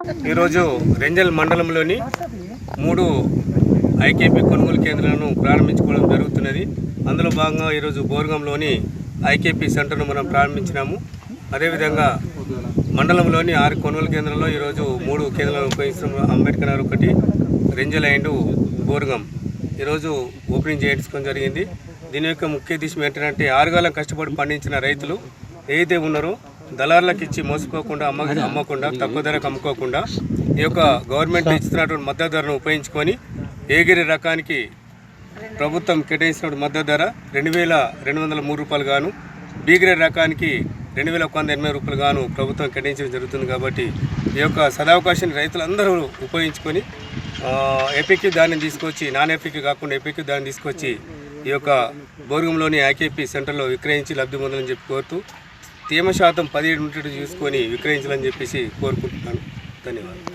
ఈరోజు రెంజల్ మండలంలోని 3 ఐకేపీ కొనుగోలు కేంద్రాలను ప్రారంభించుకోవడం జరుగుతున్నది. అందులో భాగంగా ఈరోజు బోర్గంలోని ఐకేపీ సెంటర్ను మనం ప్రారంభించినాము. అదేవిధంగా మండలంలోని 6 కొనుగోలు కేంద్రాల్లో ఈరోజు 3 కేంద్రాలను ఉపయోగిస్తున్నాము. అంబేద్కర్ నగర్ ఒకటి, రెంజల్ అండ్ బోర్గం ఈరోజు ఓపెనింగ్ చేయించుకోవడం జరిగింది. దీని యొక్క ముఖ్య ఉద్దేశం ఏంటంటే ఆరుగాలం కష్టపడి పండించిన రైతులు ఏదైతే ఉన్నారో దళారులకు ఇచ్చి మోసపోకుండా అమ్మకుండా తక్కువ ధరకు అమ్ముకోకుండా ఈ యొక్క గవర్నమెంట్ ఇస్తున్నటువంటి మద్దతు ధరను ఉపయోగించుకొని ఏగిరి రకానికి ప్రభుత్వం కేటాయించినటువంటి మద్దతు ధర 2203 రూపాయలు గాను, బీగ్రేడ్ రకానికి 2180 రూపాయలు గాను ప్రభుత్వం కేటాయించడం జరుగుతుంది. కాబట్టి ఈ యొక్క సదావకాశాన్ని రైతులందరూ ఉపయోగించుకొని ఏపీకి దాన్ని తీసుకొచ్చి నాన్ ఏపీకి కాకుండా ఏపీకి దాన్ని తీసుకొచ్చి ఈ యొక్క బోర్గంలోని ఐకేపీ సెంటర్లో విక్రయించి లబ్ధి పొందాలని చెప్పి కోరుతూ తేమ శాతం 17 చూసుకొని విక్రయించాలని చెప్పేసి కోరుకుంటున్నాను. ధన్యవాదాలు.